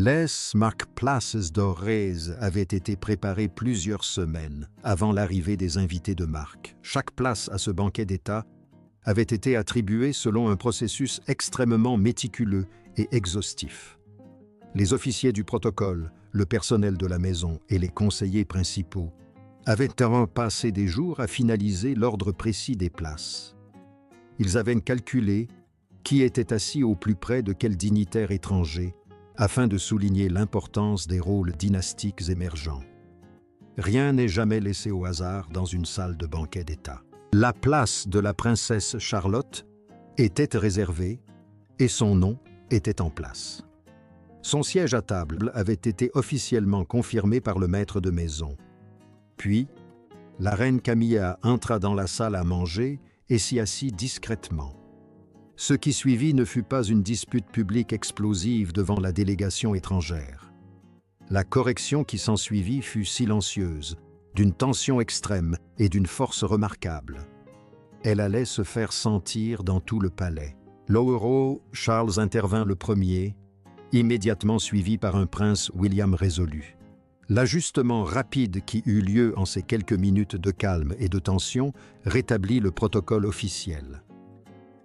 Les marque-places dorées avaient été préparées plusieurs semaines avant l'arrivée des invités de marque. Chaque place à ce banquet d'État avait été attribuée selon un processus extrêmement méticuleux et exhaustif. Les officiers du protocole, le personnel de la maison et les conseillers principaux avaient passé des jours à finaliser l'ordre précis des places. Ils avaient calculé qui était assis au plus près de quel dignitaire étranger afin de souligner l'importance des rôles dynastiques émergents. Rien n'est jamais laissé au hasard dans une salle de banquet d'État. La place de la princesse Charlotte était réservée et son nom était en place. Son siège à table avait été officiellement confirmé par le maître de maison. Puis, la reine Camilla entra dans la salle à manger et s'y assit discrètement. Ce qui suivit ne fut pas une dispute publique explosive devant la délégation étrangère. La correction qui s'ensuivit fut silencieuse, d'une tension extrême et d'une force remarquable. Elle allait se faire sentir dans tout le palais. L'Euro Charles intervint le premier, immédiatement suivi par un prince William résolu. L'ajustement rapide qui eut lieu en ces quelques minutes de calme et de tension rétablit le protocole officiel.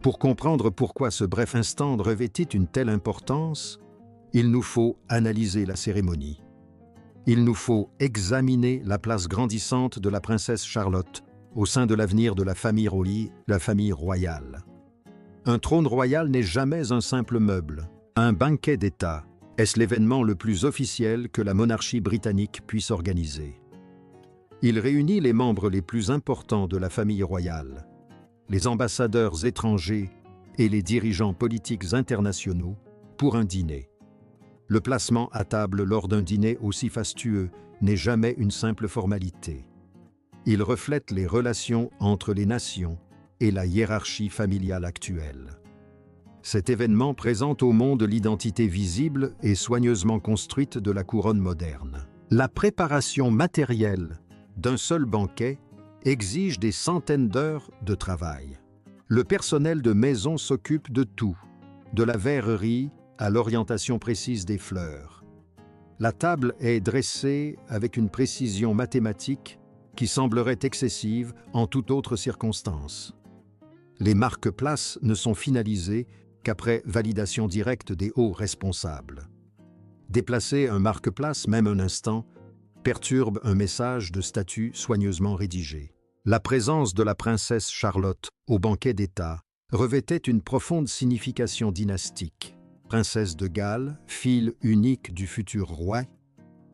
Pour comprendre pourquoi ce bref instant revêtit une telle importance, il nous faut analyser la cérémonie. Il nous faut examiner la place grandissante de la princesse Charlotte au sein de l'avenir de la famille royale. Un trône royal n'est jamais un simple meuble. Un banquet d'État est l'événement le plus officiel que la monarchie britannique puisse organiser. Il réunit les membres les plus importants de la famille royale, les ambassadeurs étrangers et les dirigeants politiques internationaux pour un dîner. Le placement à table lors d'un dîner aussi fastueux n'est jamais une simple formalité. Il reflète les relations entre les nations et la hiérarchie familiale actuelle. Cet événement présente au monde l'identité visible et soigneusement construite de la couronne moderne. La préparation matérielle d'un seul banquet exige des centaines d'heures de travail. Le personnel de maison s'occupe de tout, de la verrerie à l'orientation précise des fleurs. La table est dressée avec une précision mathématique qui semblerait excessive en toute autre circonstance. Les marque-places ne sont finalisées qu'après validation directe des hauts responsables. Déplacer un marque-place, même un instant, perturbe un message de statut soigneusement rédigé. La présence de la princesse Charlotte au banquet d'État revêtait une profonde signification dynastique. Princesse de Galles, fille unique du futur roi,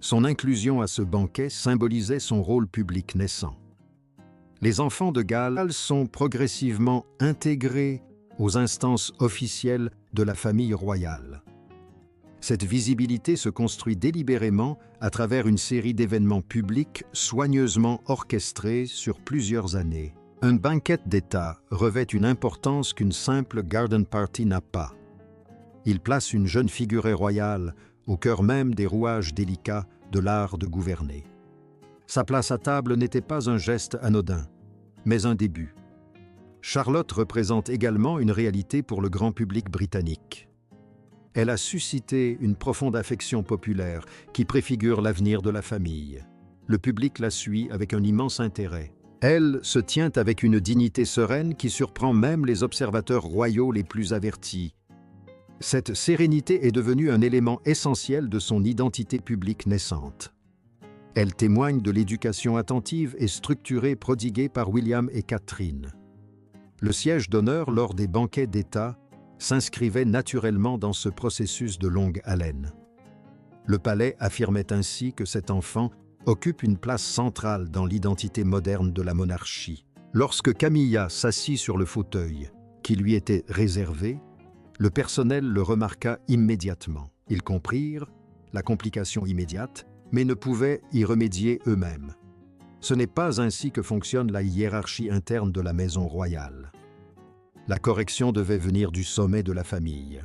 son inclusion à ce banquet symbolisait son rôle public naissant. Les enfants de Galles sont progressivement intégrés aux instances officielles de la famille royale. Cette visibilité se construit délibérément à travers une série d'événements publics soigneusement orchestrés sur plusieurs années. Un banquet d'État revêt une importance qu'une simple garden party n'a pas. Il place une jeune figurée royale au cœur même des rouages délicats de l'art de gouverner. Sa place à table n'était pas un geste anodin, mais un début. Charlotte représente également une réalité pour le grand public britannique. Elle a suscité une profonde affection populaire qui préfigure l'avenir de la famille. Le public la suit avec un immense intérêt. Elle se tient avec une dignité sereine qui surprend même les observateurs royaux les plus avertis. Cette sérénité est devenue un élément essentiel de son identité publique naissante. Elle témoigne de l'éducation attentive et structurée prodiguée par William et Catherine. Le siège d'honneur lors des banquets d'État s'inscrivait naturellement dans ce processus de longue haleine. Le palais affirmait ainsi que cet enfant occupe une place centrale dans l'identité moderne de la monarchie. Lorsque Camilla s'assit sur le fauteuil qui lui était réservé, le personnel le remarqua immédiatement. Ils comprirent la complication immédiate, mais ne pouvaient y remédier eux-mêmes. Ce n'est pas ainsi que fonctionne la hiérarchie interne de la maison royale. La correction devait venir du sommet de la famille.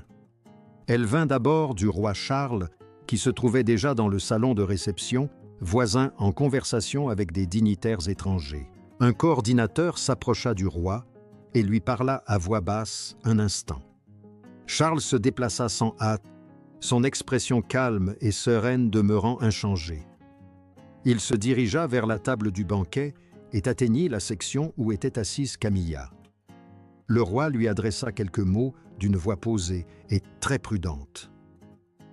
Elle vint d'abord du roi Charles, qui se trouvait déjà dans le salon de réception, voisin en conversation avec des dignitaires étrangers. Un coordinateur s'approcha du roi et lui parla à voix basse un instant. Charles se déplaça sans hâte, son expression calme et sereine demeurant inchangée. Il se dirigea vers la table du banquet et atteignit la section où était assise Camilla. Le roi lui adressa quelques mots d'une voix posée et très prudente.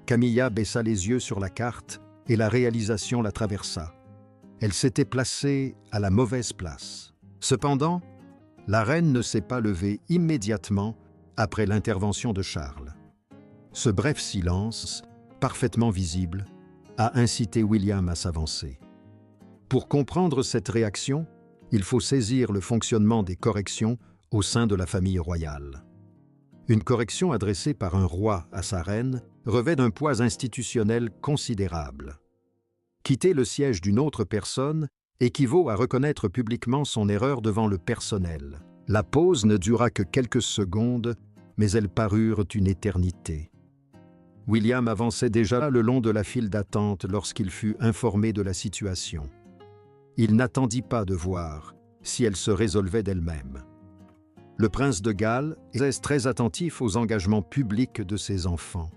Camilla baissa les yeux sur la carte et la réalisation la traversa. Elle s'était placée à la mauvaise place. Cependant, la reine ne s'est pas levée immédiatement après l'intervention de Charles. Ce bref silence, parfaitement visible, a incité William à s'avancer. Pour comprendre cette réaction, il faut saisir le fonctionnement des corrections au sein de la famille royale. Une correction adressée par un roi à sa reine revêt d'un poids institutionnel considérable. Quitter le siège d'une autre personne équivaut à reconnaître publiquement son erreur devant le personnel. La pause ne dura que quelques secondes, mais elles parurent une éternité. William avançait déjà le long de la file d'attente lorsqu'il fut informé de la situation. Il n'attendit pas de voir si elle se résolvait d'elle-même. Le prince de Galles est très attentif aux engagements publics de ses enfants.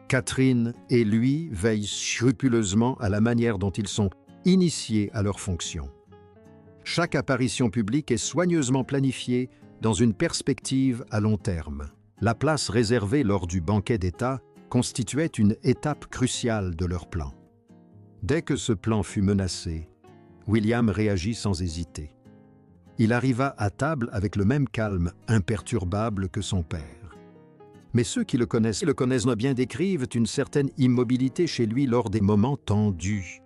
Catherine et lui veillent scrupuleusement à la manière dont ils sont initiés à leurs fonctions. Chaque apparition publique est soigneusement planifiée dans une perspective à long terme. La place réservée lors du banquet d'État constituait une étape cruciale de leur plan. Dès que ce plan fut menacé, William réagit sans hésiter. Il arriva à table avec le même calme imperturbable que son père. Mais ceux qui le connaissent bien décrivent une certaine immobilité chez lui lors des moments tendus.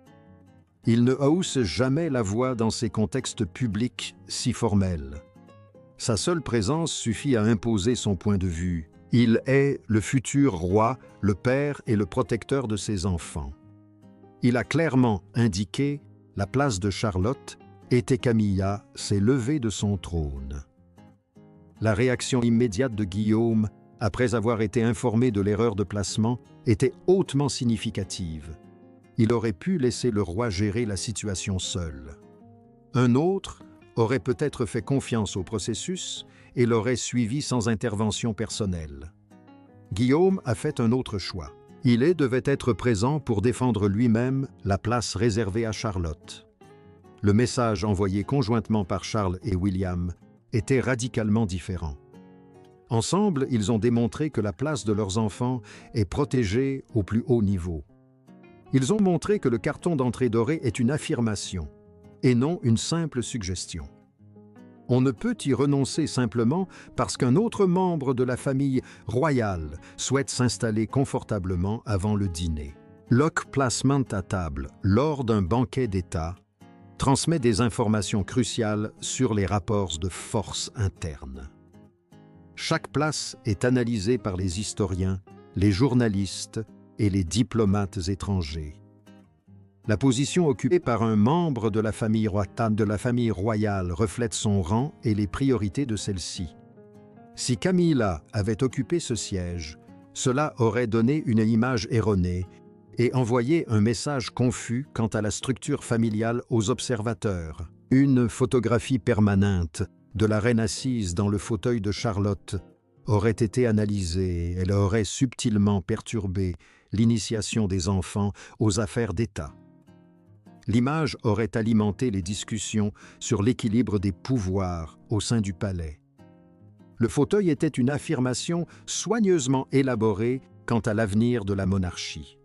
Il ne hausse jamais la voix dans ces contextes publics si formels. Sa seule présence suffit à imposer son point de vue. Il est le futur roi, le père et le protecteur de ses enfants. Il a clairement indiqué la place de Charlotte et Camilla s'est levée de son trône. La réaction immédiate de Guillaume, après avoir été informé de l'erreur de placement, était hautement significative. Il aurait pu laisser le roi gérer la situation seul. Un autre aurait peut-être fait confiance au processus et l'aurait suivi sans intervention personnelle. Guillaume a fait un autre choix. Il devait être présent pour défendre lui-même la place réservée à Charlotte. Le message envoyé conjointement par Charles et William était radicalement différent. Ensemble, ils ont démontré que la place de leurs enfants est protégée au plus haut niveau. Ils ont montré que le carton d'entrée doré est une affirmation et non une simple suggestion. On ne peut y renoncer simplement parce qu'un autre membre de la famille royale souhaite s'installer confortablement avant le dîner. Lock placement à table lors d'un banquet d'État transmet des informations cruciales sur les rapports de force internes. Chaque place est analysée par les historiens, les journalistes et les diplomates étrangers. La position occupée par un membre de la famille royale reflète son rang et les priorités de celle-ci. Si Camilla avait occupé ce siège, cela aurait donné une image erronée et envoyé un message confus quant à la structure familiale aux observateurs. Une photographie permanente de la reine assise dans le fauteuil de Charlotte aurait été analysée, elle aurait subtilement perturbé l'initiation des enfants aux affaires d'État. L'image aurait alimenté les discussions sur l'équilibre des pouvoirs au sein du palais. Le fauteuil était une affirmation soigneusement élaborée quant à l'avenir de la monarchie.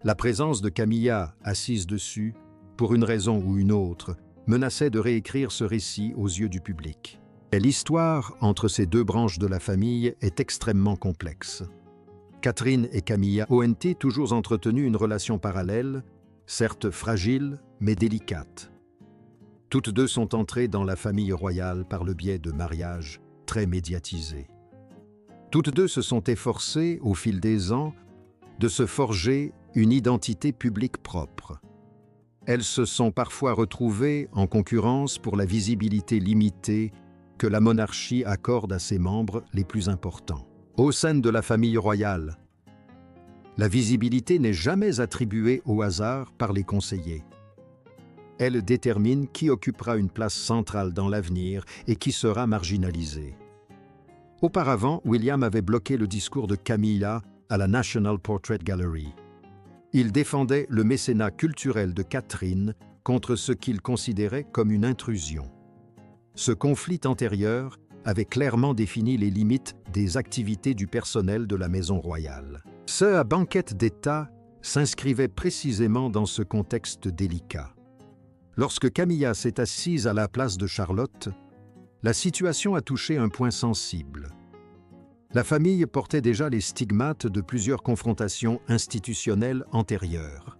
La présence de Camilla assise dessus, pour une raison ou une autre, menaçait de réécrire ce récit aux yeux du public. Et l'histoire entre ces deux branches de la famille est extrêmement complexe. Catherine et Camilla ont toujours entretenu une relation parallèle, certes fragile, mais délicate. Toutes deux sont entrées dans la famille royale par le biais de mariages très médiatisés. Toutes deux se sont efforcées, au fil des ans, de se forger une identité publique propre. Elles se sont parfois retrouvées en concurrence pour la visibilité limitée que la monarchie accorde à ses membres les plus importants. Au sein de la famille royale, la visibilité n'est jamais attribuée au hasard par les conseillers. Elle détermine qui occupera une place centrale dans l'avenir et qui sera marginalisé. Auparavant, William avait bloqué le discours de Camilla à la National Portrait Gallery. Il défendait le mécénat culturel de Catherine contre ce qu'il considérait comme une intrusion. Ce conflit antérieur avait clairement défini les limites des activités du personnel de la Maison royale. Ce banquet d'État s'inscrivait précisément dans ce contexte délicat. Lorsque Camilla s'est assise à la place de Charlotte, la situation a touché un point sensible. La famille portait déjà les stigmates de plusieurs confrontations institutionnelles antérieures.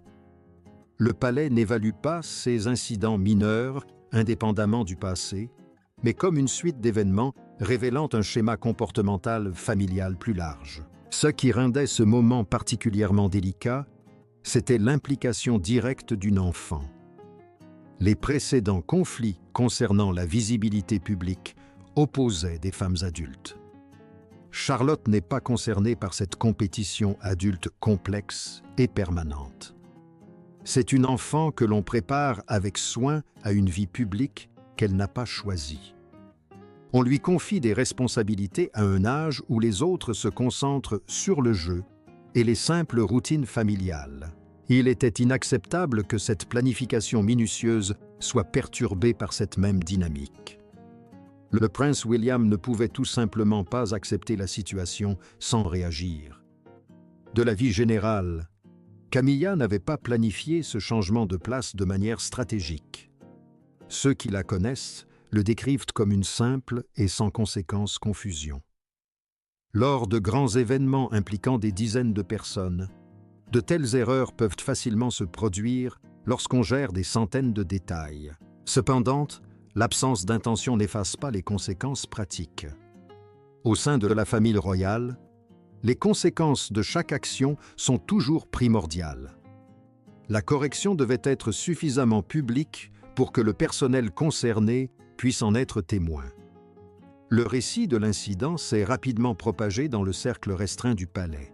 Le palais n'évalue pas ces incidents mineurs, indépendamment du passé, mais comme une suite d'événements révélant un schéma comportemental familial plus large. Ce qui rendait ce moment particulièrement délicat, c'était l'implication directe d'une enfant. Les précédents conflits concernant la visibilité publique opposaient des femmes adultes. Charlotte n'est pas concernée par cette compétition adulte complexe et permanente. C'est une enfant que l'on prépare avec soin à une vie publique qu'elle n'a pas choisie. On lui confie des responsabilités à un âge où les autres se concentrent sur le jeu et les simples routines familiales. Il était inacceptable que cette planification minutieuse soit perturbée par cette même dynamique. Le prince William ne pouvait tout simplement pas accepter la situation sans réagir. De la vie générale, Camilla n'avait pas planifié ce changement de place de manière stratégique. Ceux qui la connaissent le décrivent comme une simple et sans conséquence confusion. Lors de grands événements impliquant des dizaines de personnes, de telles erreurs peuvent facilement se produire lorsqu'on gère des centaines de détails. Cependant, l'absence d'intention n'efface pas les conséquences pratiques. Au sein de la famille royale, les conséquences de chaque action sont toujours primordiales. La correction devait être suffisamment publique pour que le personnel concerné puisse en être témoin. Le récit de l'incident s'est rapidement propagé dans le cercle restreint du palais.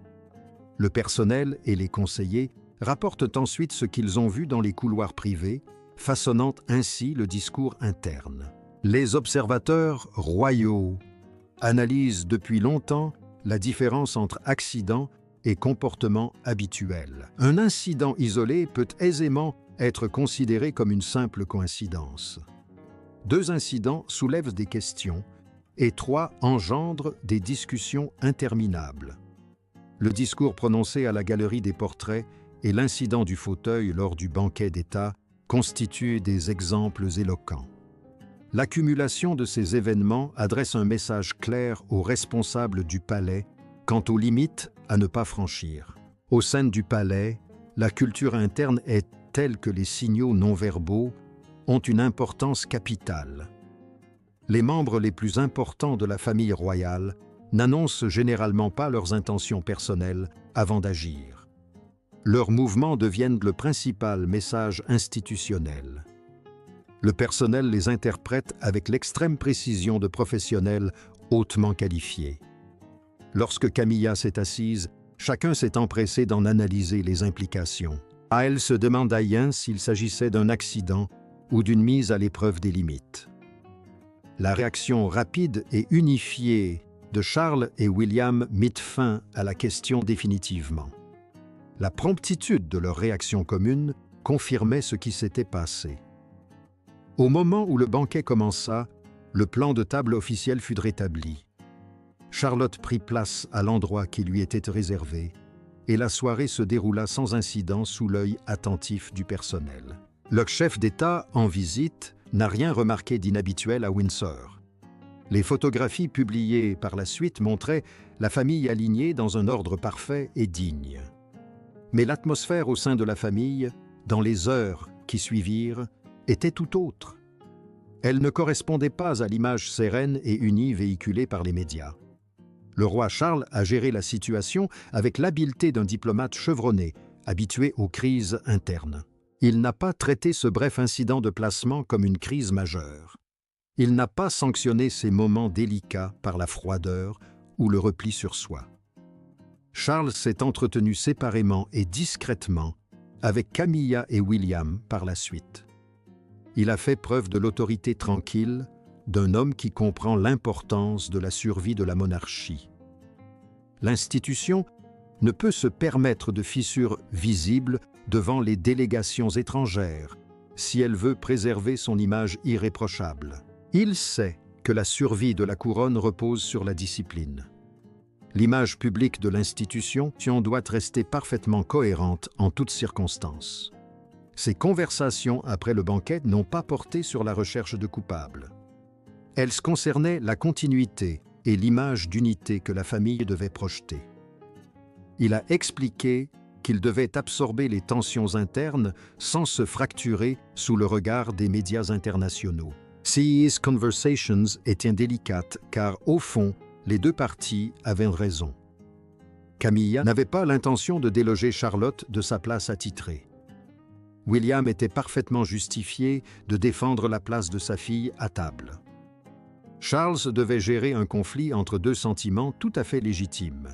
Le personnel et les conseillers rapportent ensuite ce qu'ils ont vu dans les couloirs privés, façonnant ainsi le discours interne. Les observateurs royaux analysent depuis longtemps la différence entre accident et comportement habituel. Un incident isolé peut aisément être considéré comme une simple coïncidence. 2 incidents soulèvent des questions et 3 engendrent des discussions interminables. Le discours prononcé à la Galerie des Portraits et l'incident du fauteuil lors du banquet d'État constituent des exemples éloquents. L'accumulation de ces événements adresse un message clair aux responsables du palais quant aux limites à ne pas franchir. Au sein du palais, la culture interne est telle que les signaux non-verbaux ont une importance capitale. Les membres les plus importants de la famille royale n'annoncent généralement pas leurs intentions personnelles avant d'agir. Leurs mouvements deviennent le principal message institutionnel. Le personnel les interprète avec l'extrême précision de professionnels hautement qualifiés. Lorsque Camilla s'est assise, chacun s'est empressé d'en analyser les implications. Elle se demanda s'il s'agissait d'un accident ou d'une mise à l'épreuve des limites. La réaction rapide et unifiée de Charles et William mit fin à la question définitivement. La promptitude de leur réaction commune confirmait ce qui s'était passé. Au moment où le banquet commença, le plan de table officiel fut rétabli. Charlotte prit place à l'endroit qui lui était réservé, et la soirée se déroula sans incident sous l'œil attentif du personnel. Le chef d'État, en visite, n'a rien remarqué d'inhabituel à Windsor. Les photographies publiées par la suite montraient la famille alignée dans un ordre parfait et digne. Mais l'atmosphère au sein de la famille, dans les heures qui suivirent, était tout autre. Elle ne correspondait pas à l'image sereine et unie véhiculée par les médias. Le roi Charles a géré la situation avec l'habileté d'un diplomate chevronné, habitué aux crises internes. Il n'a pas traité ce bref incident de placement comme une crise majeure. Il n'a pas sanctionné ces moments délicats par la froideur ou le repli sur soi. Charles s'est entretenu séparément et discrètement avec Camilla et William par la suite. Il a fait preuve de l'autorité tranquille d'un homme qui comprend l'importance de la survie de la monarchie. L'institution ne peut se permettre de fissures visibles devant les délégations étrangères si elle veut préserver son image irréprochable. Il sait que la survie de la couronne repose sur la discipline. L'image publique de l'institution doit rester parfaitement cohérente en toutes circonstances. Ces conversations après le banquet n'ont pas porté sur la recherche de coupables. Elles concernaient la continuité et l'image d'unité que la famille devait projeter. Il a expliqué qu'il devait absorber les tensions internes sans se fracturer sous le regard des médias internationaux. These conversations étaient délicates car, au fond, les deux parties avaient raison. Camilla n'avait pas l'intention de déloger Charlotte de sa place attitrée. William était parfaitement justifié de défendre la place de sa fille à table. Charles devait gérer un conflit entre deux sentiments tout à fait légitimes.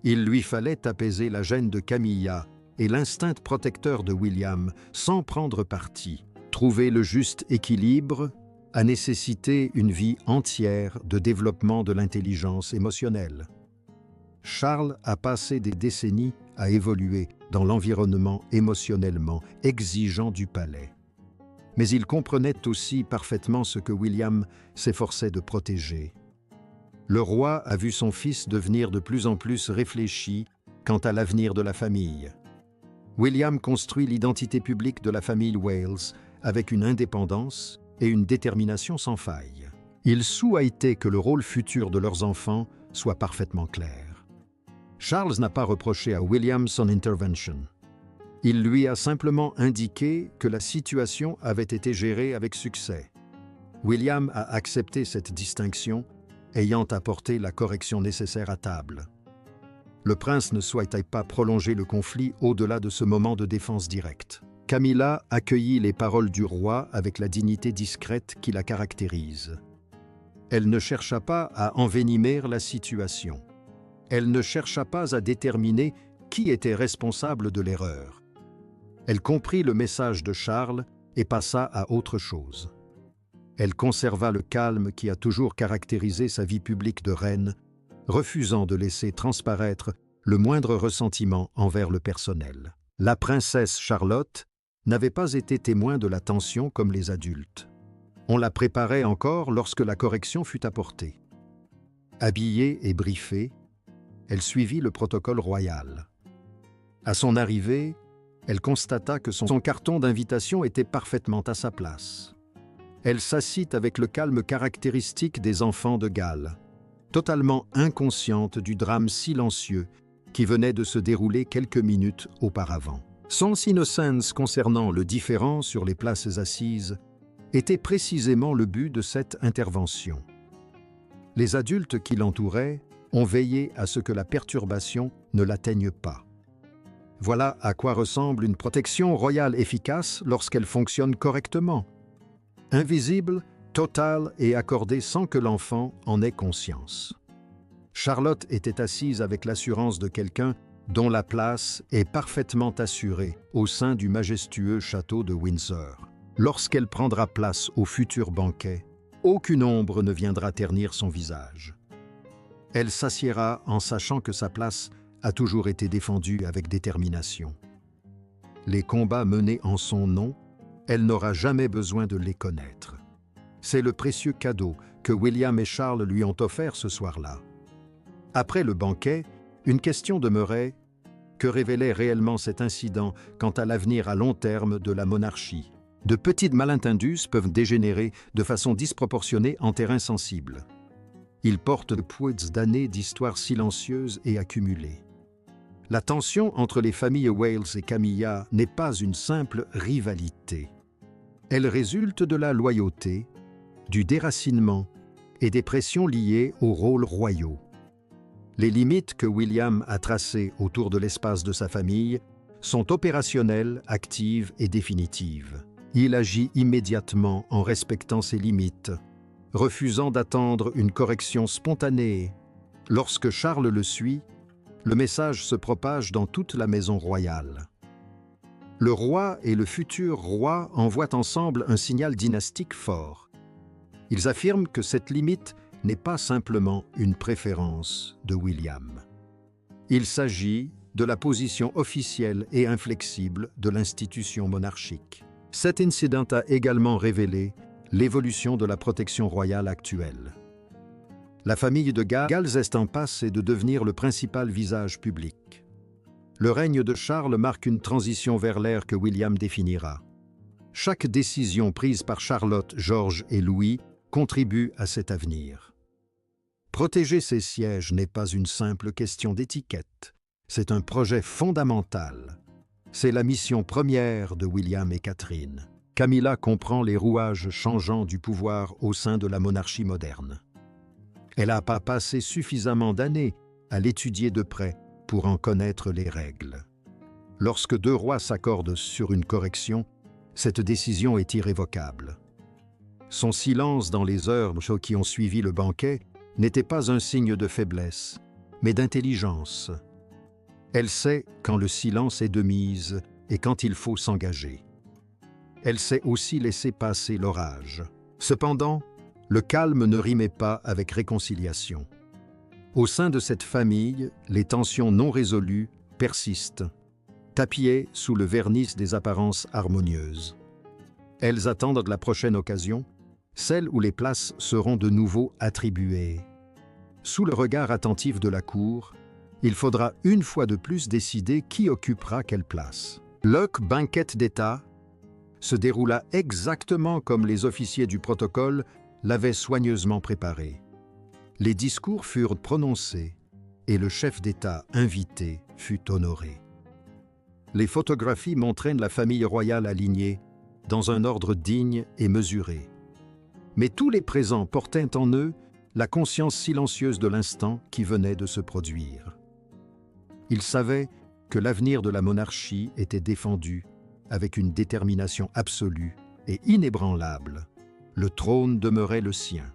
Il lui fallait apaiser la gêne de Camilla et l'instinct protecteur de William sans prendre parti. Trouver le juste équilibre a nécessité une vie entière de développement de l'intelligence émotionnelle. Charles a passé des décennies à évoluer dans l'environnement émotionnellement exigeant du palais. Mais il comprenait aussi parfaitement ce que William s'efforçait de protéger. Le roi a vu son fils devenir de plus en plus réfléchi quant à l'avenir de la famille. William construit l'identité publique de la famille Wales avec une indépendance et une détermination sans faille. Il souhaitait que le rôle futur de leurs enfants soit parfaitement clair. Charles n'a pas reproché à William son intervention. Il lui a simplement indiqué que la situation avait été gérée avec succès. William a accepté cette distinction, ayant apporté la correction nécessaire à table. Le prince ne souhaitait pas prolonger le conflit au-delà de ce moment de défense directe. Camilla accueillit les paroles du roi avec la dignité discrète qui la caractérise. Elle ne chercha pas à envenimer la situation. Elle ne chercha pas à déterminer qui était responsable de l'erreur. Elle comprit le message de Charles et passa à autre chose. Elle conserva le calme qui a toujours caractérisé sa vie publique de reine, refusant de laisser transparaître le moindre ressentiment envers le personnel. La princesse Charlotte n'avait pas été témoin de la tension comme les adultes. On la préparait encore lorsque la correction fut apportée. Habillée et briefée, elle suivit le protocole royal. À son arrivée, elle constata que son carton d'invitation était parfaitement à sa place. Elle s'assit avec le calme caractéristique des enfants de Galles, totalement inconsciente du drame silencieux qui venait de se dérouler quelques minutes auparavant. Son innocence concernant le différend sur les places assises était précisément le but de cette intervention. Les adultes qui l'entouraient ont veillé à ce que la perturbation ne l'atteigne pas. Voilà à quoi ressemble une protection royale efficace lorsqu'elle fonctionne correctement. Invisible, totale et accordée sans que l'enfant en ait conscience. Charlotte était assise avec l'assurance de quelqu'un dont la place est parfaitement assurée au sein du majestueux château de Windsor. Lorsqu'elle prendra place au futur banquet, aucune ombre ne viendra ternir son visage. Elle s'assiera en sachant que sa place a toujours été défendue avec détermination. Les combats menés en son nom, elle n'aura jamais besoin de les connaître. C'est le précieux cadeau que William et Charles lui ont offert ce soir-là. Après le banquet, une question demeurait: que révélait réellement cet incident quant à l'avenir à long terme de la monarchie? De petites malentendus peuvent dégénérer de façon disproportionnée en terrain sensible. Ils portent de puits d'années d'histoires silencieuses et accumulées. La tension entre les familles Wales et Camilla n'est pas une simple rivalité. Elle résulte de la loyauté, du déracinement et des pressions liées aux rôles royaux. Les limites que William a tracées autour de l'espace de sa famille sont opérationnelles, actives et définitives. Il agit immédiatement en respectant ces limites, refusant d'attendre une correction spontanée. Lorsque Charles le suit, le message se propage dans toute la maison royale. Le roi et le futur roi envoient ensemble un signal dynastique fort. Ils affirment que cette limite n'est pas simplement une préférence de William. Il s'agit de la position officielle et inflexible de l'institution monarchique. Cet incident a également révélé l'évolution de la protection royale actuelle. La famille de Galles est en passe de devenir le principal visage public. Le règne de Charles marque une transition vers l'ère que William définira. Chaque décision prise par Charlotte, George et Louis contribue à cet avenir. Protéger ces sièges n'est pas une simple question d'étiquette. C'est un projet fondamental. C'est la mission première de William et Catherine. Camilla comprend les rouages changeants du pouvoir au sein de la monarchie moderne. Elle n'a pas passé suffisamment d'années à l'étudier de près pour en connaître les règles. Lorsque deux rois s'accordent sur une correction, cette décision est irrévocable. Son silence dans les heures qui ont suivi le banquet n'était pas un signe de faiblesse, mais d'intelligence. Elle sait quand le silence est de mise et quand il faut s'engager. Elle sait aussi laisser passer l'orage. Cependant, le calme ne rimait pas avec réconciliation. Au sein de cette famille, les tensions non résolues persistent, tapissées sous le vernis des apparences harmonieuses. Elles attendent la prochaine occasion, celle où les places seront de nouveau attribuées. Sous le regard attentif de la cour, il faudra une fois de plus décider qui occupera quelle place. Le banquet d'État se déroula exactement comme les officiers du protocole l'avaient soigneusement préparé. Les discours furent prononcés et le chef d'État invité fut honoré. Les photographies montraient la famille royale alignée dans un ordre digne et mesuré. Mais tous les présents portaient en eux la conscience silencieuse de l'instant qui venait de se produire. Ils savaient que l'avenir de la monarchie était défendu avec une détermination absolue et inébranlable. Le trône demeurait le sien.